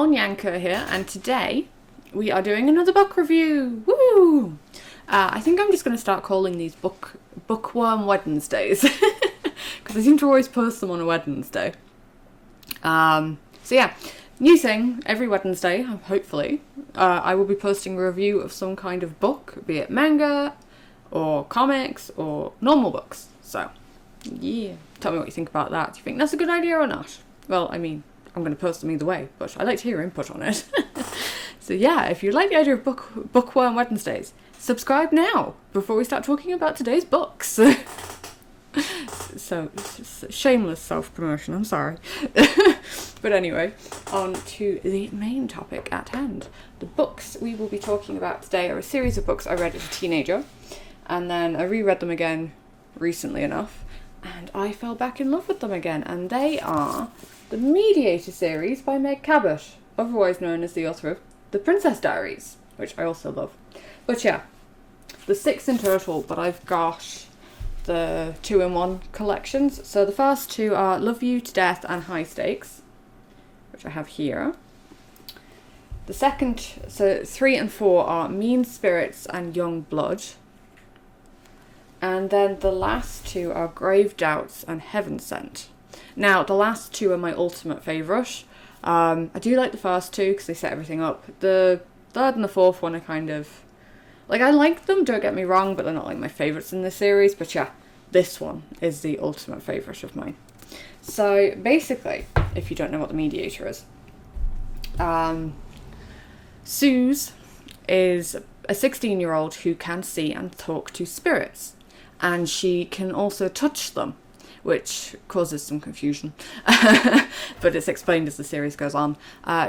Nyanko here, and today we are doing another book review. Woo! I think I'm just going to start calling these Bookworm Wednesdays because I seem to always post them on a Wednesday. So yeah, new thing every Wednesday. Hopefully, I will be posting a review of some kind of book, be it manga or comics or normal books. So yeah, tell me what you think about that. Do you think that's a good idea or not? Well, I mean, I'm going to post them either way, but I'd like to hear your input on it. So yeah, if you like the idea of Bookworm Wednesdays, subscribe now before we start talking about today's books. So, shameless self-promotion, I'm sorry. But anyway, on to the main topic at hand. The books we will be talking about today are a series of books I read as a teenager, and then I reread them again recently enough, and I fell back in love with them again, and they are the Mediator Series by Meg Cabot, otherwise known as the author of The Princess Diaries, which I also love. But yeah, the 6 in total, but I've got the 2-in-1 collections. So the first 2 are Love You to Death and High Stakes, which I have here. The second, so 3 and 4 are Mean Spirits and Young Blood. And then the last 2 are Grave Doubts and Heaven Sent. Now, the last 2 are my ultimate favourite. I do like the first 2 because they set everything up. The third and the fourth one are kind of... like, I like them, don't get me wrong, but they're not like my favourites in the series. But yeah, this one is the ultimate favourite of mine. So, basically, if you don't know what the Mediator is, Suze is a 16-year-old who can see and talk to spirits. And she can also touch them, which causes some confusion, but it's explained as the series goes on.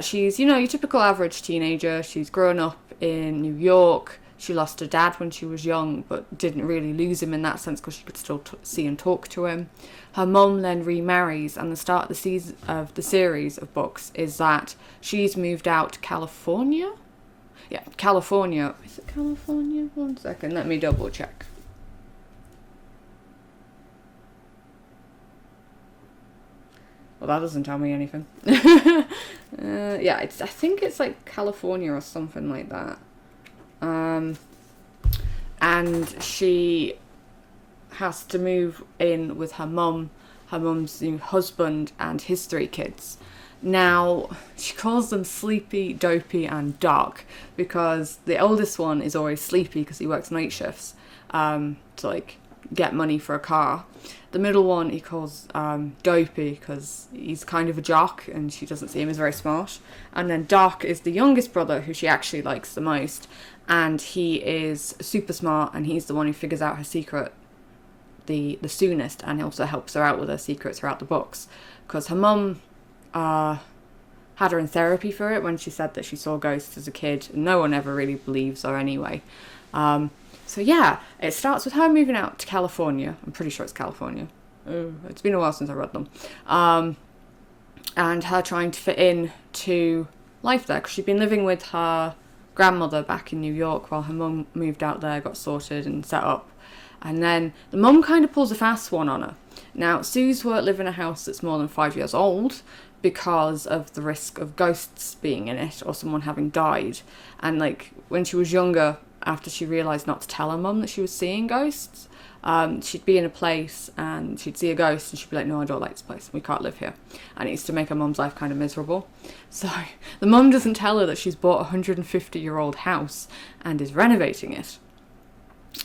She's, your typical average teenager. She's grown up in New York. She lost her dad when she was young, but didn't really lose him in that sense because she could still see and talk to him. Her mum then remarries, and the start of the season of the series of books is that she's moved out to California. Yeah, California. Is it California? 1 second, let me double check. Well, that doesn't tell me anything. Yeah, I think it's like California or something like that. And she has to move in with her mum, her mum's new husband, and his 3 kids. Now, she calls them Sleepy, Dopey, and Dark because the oldest one is always sleepy because he works night shifts to, like, get money for a car. The middle one he calls Dopey because he's kind of a jock and she doesn't see him as very smart. And then Dark is the youngest brother who she actually likes the most, and he is super smart and he's the one who figures out her secret, the Soonest, and also helps her out with her secret throughout the books because her mum had her in therapy for it when she said that she saw ghosts as a kid. No one ever really believes her anyway. So yeah, it starts with her moving out to California. I'm pretty sure it's California. It's been a while since I read them. And her trying to fit in to life there because she'd been living with her grandmother back in New York while her mum moved out there, got sorted and set up. And then the mum kind of pulls a fast one on her. Now, Suze won't live in a house that's more than 5 years old because of the risk of ghosts being in it or someone having died. And like when she was younger, after she realised not to tell her mum that she was seeing ghosts, she'd be in a place and she'd see a ghost and she'd be like, no, I don't like this place, we can't live here. And it used to make her mum's life kind of miserable. So the mum doesn't tell her that she's bought a 150-year-old house and is renovating it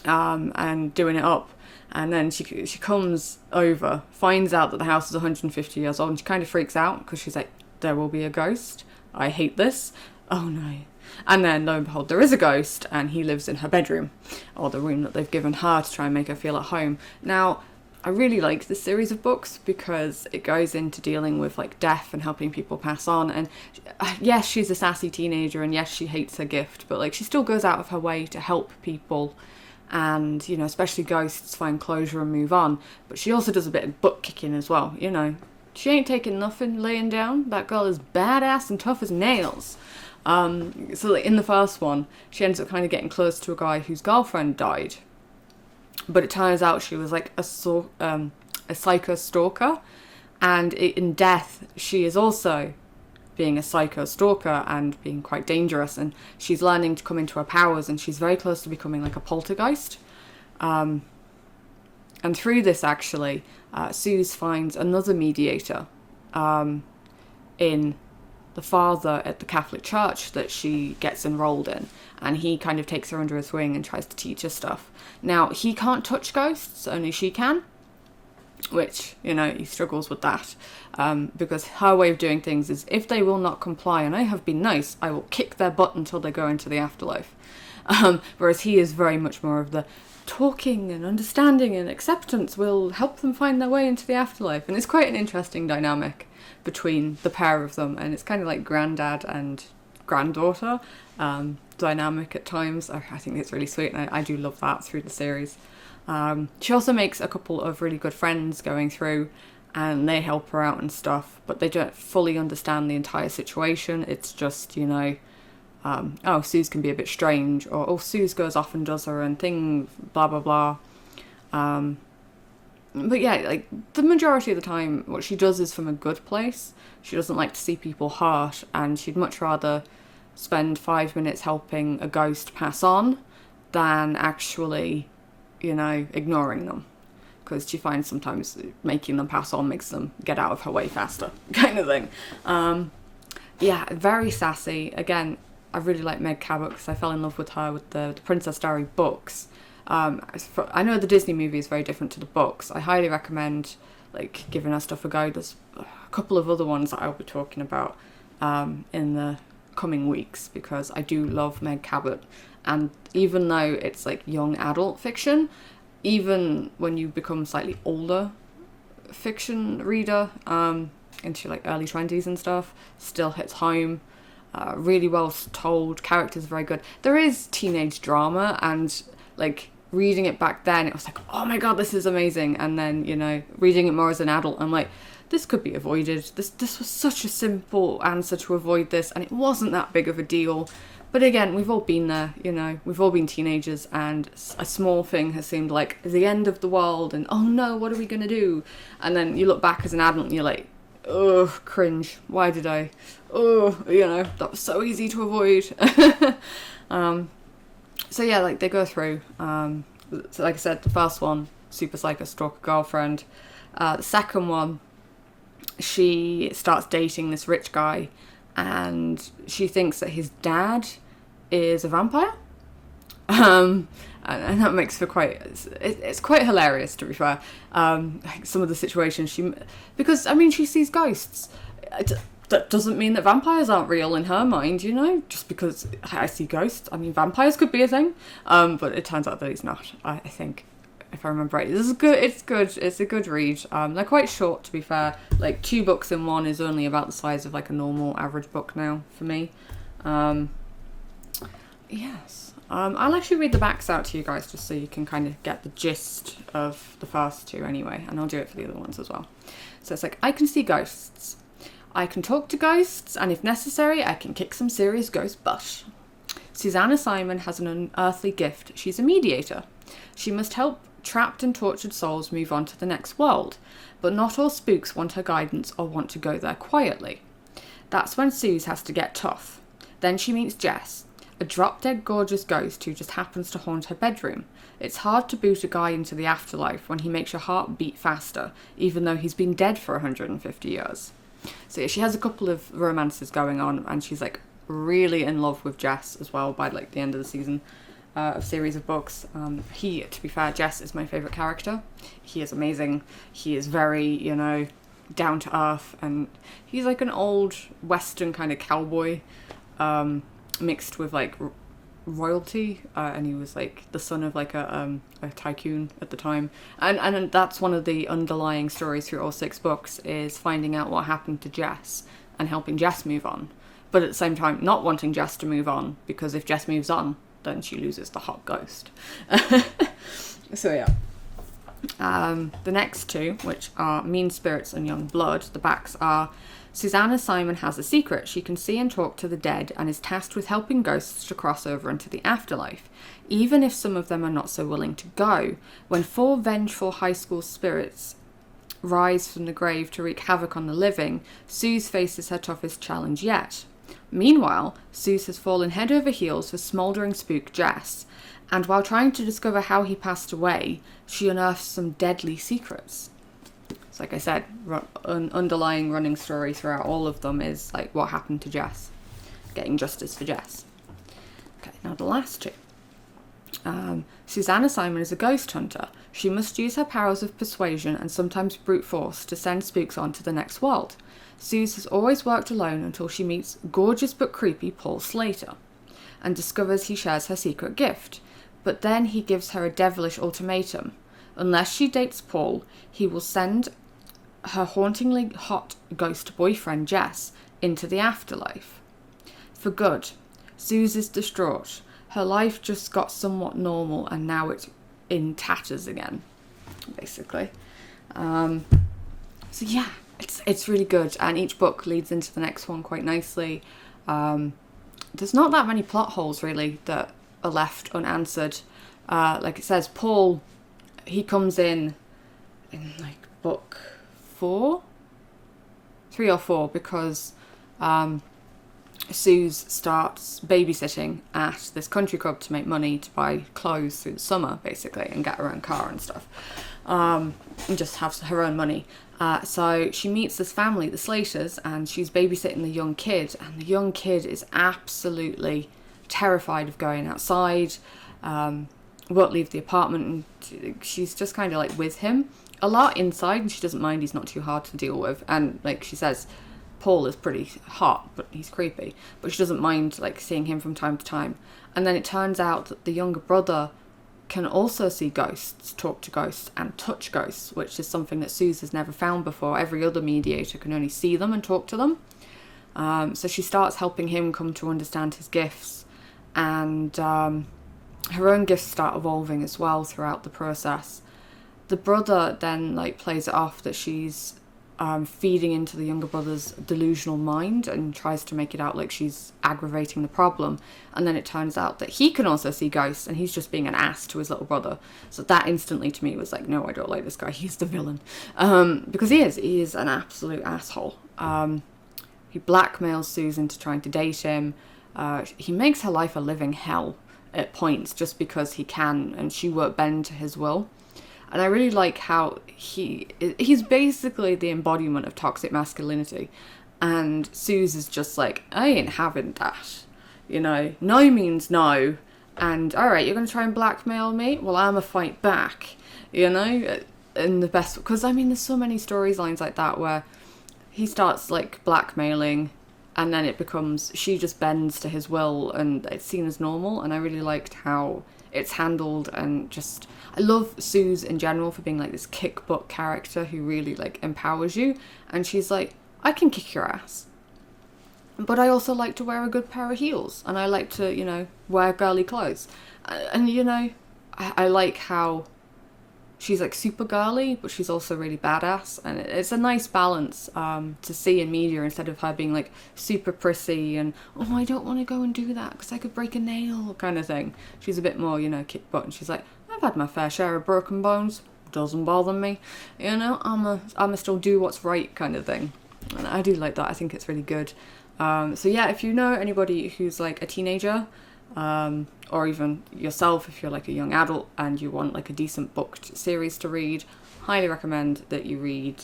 and doing it up. And then she comes over, finds out that the house is 150 years old, and she kind of freaks out because she's like, there will be a ghost, I hate this, oh no. And then, lo and behold, there is a ghost, and he lives in her bedroom, or the room that they've given her to try and make her feel at home. Now, I really like this series of books because it goes into dealing with, like, death and helping people pass on. And yes, she's a sassy teenager, and yes, she hates her gift, but, like, she still goes out of her way to help people and, especially ghosts, find closure and move on. But she also does a bit of butt kicking as well, She ain't taking nothing laying down. That girl is badass and tough as nails. So like in the first one, she ends up kind of getting close to a guy whose girlfriend died. But it turns out she was like a psycho stalker. And in death, she is also being a psycho stalker and being quite dangerous, and she's learning to come into her powers, and she's very close to becoming like a poltergeist. And through this, actually, Suze finds another mediator in the father at the Catholic Church that she gets enrolled in, and he kind of takes her under his wing and tries to teach her stuff. Now, he can't touch ghosts, only she can, which, you know, he struggles with that, because her way of doing things is, if they will not comply and I have been nice, I will kick their butt until they go into the afterlife. Whereas he is very much more of the talking and understanding and acceptance will help them find their way into the afterlife. And it's quite an interesting dynamic between the pair of them, and it's kind of like granddad and granddaughter dynamic at times. I think it's really sweet, and I do love that through the series. She also makes a couple of really good friends going through, and they help her out and stuff, but they don't fully understand the entire situation. It's just, you know, oh, Suze can be a bit strange, or oh, Suze goes off and does her own thing, blah blah blah. But yeah, like, the majority of the time what she does is from a good place. She doesn't like to see people hurt, and she'd much rather spend 5 minutes helping a ghost pass on than actually, you know, ignoring them, because she finds sometimes making them pass on makes them get out of her way faster, kind of thing. Yeah, very sassy. Again, I really like Meg Cabot because I fell in love with her with the Princess Diary books. I know the Disney movie is very different to the books. I highly recommend, like, giving her stuff a go. There's a couple of other ones that I'll be talking about in the coming weeks, because I do love Meg Cabot. And even though it's like young adult fiction, even when you become slightly older fiction reader, into like early 20s and stuff, still hits home. Really well told, characters are very good. There is teenage drama, and like reading it back then, it was like, oh my god, this is amazing. And then, you know, reading it more as an adult, I'm like, this could be avoided. This was such a simple answer to avoid this, and it wasn't that big of a deal. But again, we've all been there, you know, we've all been teenagers, and a small thing has seemed like the end of the world, and oh no, what are we going to do? And then you look back as an adult and you're like, oh, cringe, why did I? Oh, you know, that was so easy to avoid. So yeah, like, they go through, so like I said, the first one, super psycho stalker girlfriend. The second one, she starts dating this rich guy, and she thinks that his dad is a vampire. And that makes for it's quite hilarious, to be fair. Like, some of the situations because I mean, she sees ghosts. That doesn't mean that vampires aren't real in her mind, you know, just because I see ghosts. I mean, vampires could be a thing, but it turns out that he's not, I think, if I remember right. This is good. It's a good read. They're quite short, to be fair. Like, 2 books in one is only about the size of like a normal average book now for me. Yes. I'll actually read the backs out to you guys, just so you can kind of get the gist of the first 2 anyway, and I'll do it for the other ones as well. So it's like, I can see ghosts. I can talk to ghosts, and if necessary, I can kick some serious ghost butt. Susanna Simon has an unearthly gift. She's a mediator. She must help trapped and tortured souls move on to the next world, but not all spooks want her guidance or want to go there quietly. That's when Suze has to get tough. Then she meets Jess, a drop-dead gorgeous ghost who just happens to haunt her bedroom. It's hard to boot a guy into the afterlife when he makes your heart beat faster, even though he's been dead for 150 years. So yeah, she has a couple of romances going on, and she's like really in love with Jess as well by like the end of the season of series of books. To be fair, Jess is my favourite character. He is amazing. He is very, you know, down to earth, and he's like an old Western kind of cowboy, mixed with like royalty, and he was like the son of like a tycoon at the time, and that's one of the underlying stories through all 6 books, is finding out what happened to Jess and helping Jess move on, but at the same time not wanting Jess to move on, because if Jess moves on, then she loses the hot ghost. So yeah, the next 2, which are Mean Spirits and Young Blood, the backs are: Susanna Simon has a secret. She can see and talk to the dead, and is tasked with helping ghosts to cross over into the afterlife, even if some of them are not so willing to go. When 4 vengeful high school spirits rise from the grave to wreak havoc on the living, Suze faces her toughest challenge yet. Meanwhile, Suze has fallen head over heels for smouldering spook Jess, and while trying to discover how he passed away, she unearths some deadly secrets. So like I said, an underlying running story throughout all of them is like what happened to Jess. Getting justice for Jess. Okay, now the last two. Susanna Simon is a ghost hunter. She must use her powers of persuasion and sometimes brute force to send spooks on to the next world. Suze has always worked alone until she meets gorgeous but creepy Paul Slater and discovers he shares her secret gift. But then he gives her a devilish ultimatum. Unless she dates Paul, he will send her hauntingly hot ghost boyfriend Jess into the afterlife. For good. Suze is distraught. Her life just got somewhat normal and now it's in tatters again, basically. So yeah, it's really good, and each book leads into the next one quite nicely. There's not that many plot holes really that are left unanswered. Like it says, Paul, he comes in like book 3 or 4, because Suze starts babysitting at this country club to make money to buy clothes through the summer, basically, and get her own car and stuff, and just have her own money. So she meets this family, the Slaters, and she's babysitting the young kid, and the young kid is absolutely terrified of going outside, won't leave the apartment, and she's just kind of like with him a lot inside, and she doesn't mind, he's not too hard to deal with, and like she says, Paul is pretty hot, but he's creepy, but she doesn't mind like seeing him from time to time. And then it turns out that the younger brother can also see ghosts, talk to ghosts, and touch ghosts, which is something that Suze has never found before. Every other mediator can only see them and talk to them. So she starts helping him come to understand his gifts, and her own gifts start evolving as well throughout the process. The brother then like plays it off that she's feeding into the younger brother's delusional mind and tries to make it out like she's aggravating the problem, and then it turns out that he can also see ghosts and he's just being an ass to his little brother. So that instantly to me was like, no, I don't like this guy, he's the villain, because he is an absolute asshole. He blackmails Suze into trying to date him. He makes her life a living hell at points just because he can, and she won't bend to his will. And I really like how he's basically the embodiment of toxic masculinity. And Suze is just like, I ain't having that. You know, no means no. And alright, you're going to try and blackmail me? Well, I'm going to fight back. You know? In the best... Because, I mean, there's so many storylines like that where he starts, like, blackmailing, and then it becomes... She just bends to his will, and it's seen as normal. And I really liked how it's handled, and just... I love Suze in general for being like this kick butt character who really like empowers you, and she's like, I can kick your ass, but I also like to wear a good pair of heels, and I like to, you know, wear girly clothes, and you know, I like how she's like super girly, but she's also really badass, and it's a nice balance to see in media, instead of her being like super prissy and, oh, I don't want to go and do that because I could break a nail kind of thing. She's a bit more, you know, kick butt, and she's like, I've had my fair share of broken bones, doesn't bother me, you know, I'm a still do what's right kind of thing, and I do like that. I think it's really good. So yeah, if you know anybody who's like a teenager, or even yourself if you're like a young adult and you want like a decent booked series to read, highly recommend that you read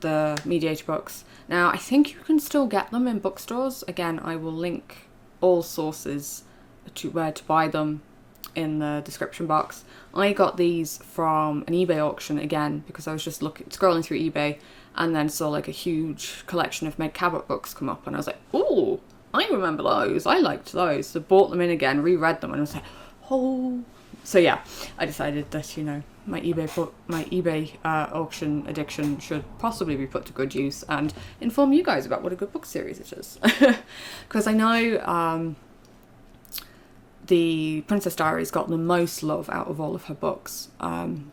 the Mediator books. Now I think you can still get them in bookstores. Again, I will link all sources to where to buy them in the description box. I got these from an eBay auction again because I was just scrolling through eBay and then saw like a huge collection of Cabot books come up, and I was like, ooh, I remember those, I liked those, so bought them in again, reread them, and I was like, oh. So yeah, I decided that, you know, my eBay auction addiction should possibly be put to good use and inform you guys about what a good book series it is. Because I know the Princess Diaries got the most love out of all of her books,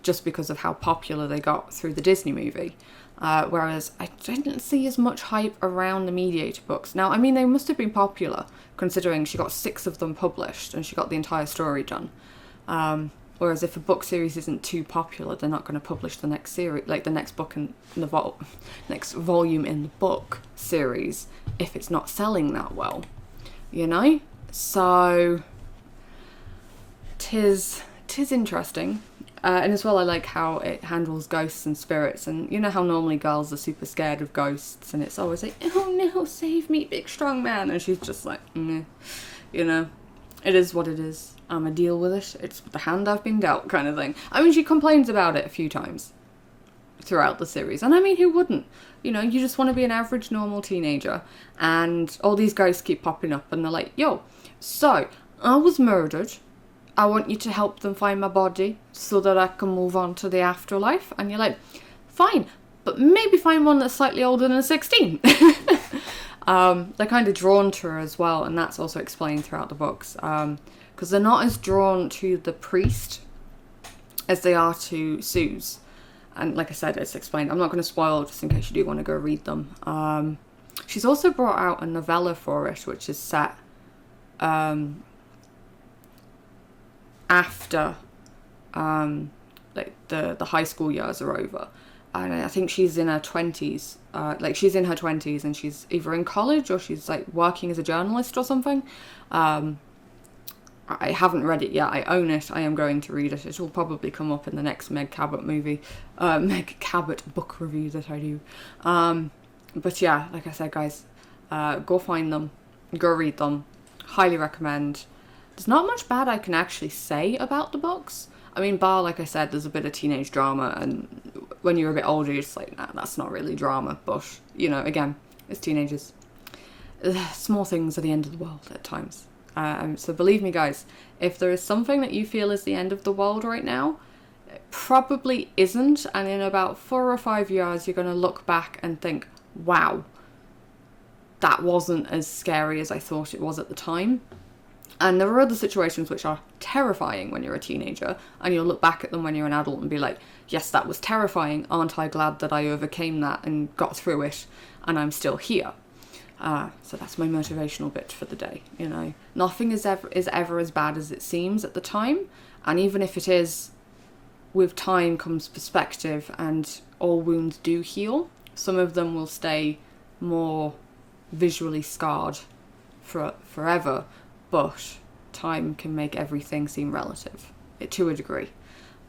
just because of how popular they got through the Disney movie. Whereas I didn't see as much hype around the Mediator books. Now, I mean, they must have been popular, considering she got 6 of them published and she got the entire story done. Whereas if a book series isn't too popular, they're not going to publish the next series, like the next book in the next volume in the book series, if it's not selling that well, you know? So, tis interesting. And as well, I like how it handles ghosts and spirits. And you know how normally girls are super scared of ghosts, and it's always like, oh no, save me, big strong man. And she's just like, you know, it is what it is. I'm gonna deal with it. It's the hand I've been dealt, kind of thing. I mean, she complains about it a few times throughout the series. And I mean, who wouldn't? You know, you just want to be an average, normal teenager. And all these ghosts keep popping up, and they're like, yo, so I was murdered. I want you to help them find my body so that I can move on to the afterlife. And you're like, fine, but maybe find one that's slightly older than 16. They're kind of drawn to her as well, and that's also explained throughout the books. Because they're not as drawn to the priest as they are to Suze. And like I said, it's explained. I'm not going to spoil just in case you do want to go read them. She's also brought out a novella for it, which is set after like the high school years are over. And I think she's in her 20s. Like she's in her 20s and she's either in college or she's like working as a journalist or something. I haven't read it yet. I own it. I am going to read it. It will probably come up in the next Meg Cabot movie. Meg Cabot book review that I do. But yeah, like I said, guys, go find them. Go read them. Highly recommend. There's not much bad I can actually say about the books. I mean, bar, like I said, there's a bit of teenage drama, and when you're a bit older, you're just like, nah, that's not really drama. But, you know, again, it's teenagers. Small things are the end of the world at times. So believe me, guys, if there is something that you feel is the end of the world right now, it probably isn't. And in about 4 or 5 years, you're going to look back and think, wow, that wasn't as scary as I thought it was at the time. And there are other situations which are terrifying when you're a teenager, and you'll look back at them when you're an adult and be like, yes, that was terrifying. Aren't I glad that I overcame that and got through it, and I'm still here? So that's my motivational bit for the day. You know, nothing is ever as bad as it seems at the time, and even if it is, with time comes perspective, and all wounds do heal. Some of them will stay more visually scarred forever, but time can make everything seem relative, to a degree,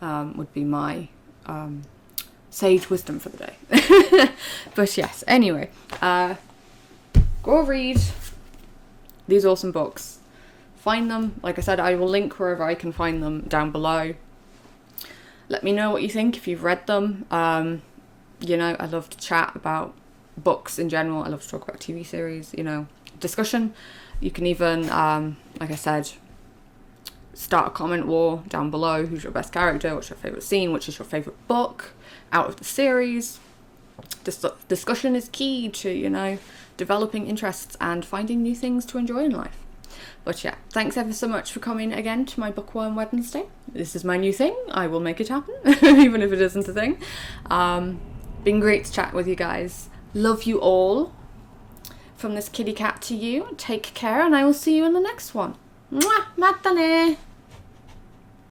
would be my sage wisdom for the day. But yes, anyway, go read these awesome books. Find them. Like I said, I will link wherever I can find them down below. Let me know what you think if you've read them. You know, I love to chat about books in general. I love to talk about TV series, you know, discussion. You can even, like I said, start a comment war down below. Who's your best character? What's your favourite scene? Which is your favourite book out of the series? Discussion is key to, you know, developing interests and finding new things to enjoy in life. But yeah, thanks ever so much for coming again to my Bookworm Wednesday. This is my new thing. I will make it happen, even if it isn't a thing. Been great to chat with you guys. Love you all. From this kitty cat to you. Take care, and I will see you in the next one. Mwah! Matane!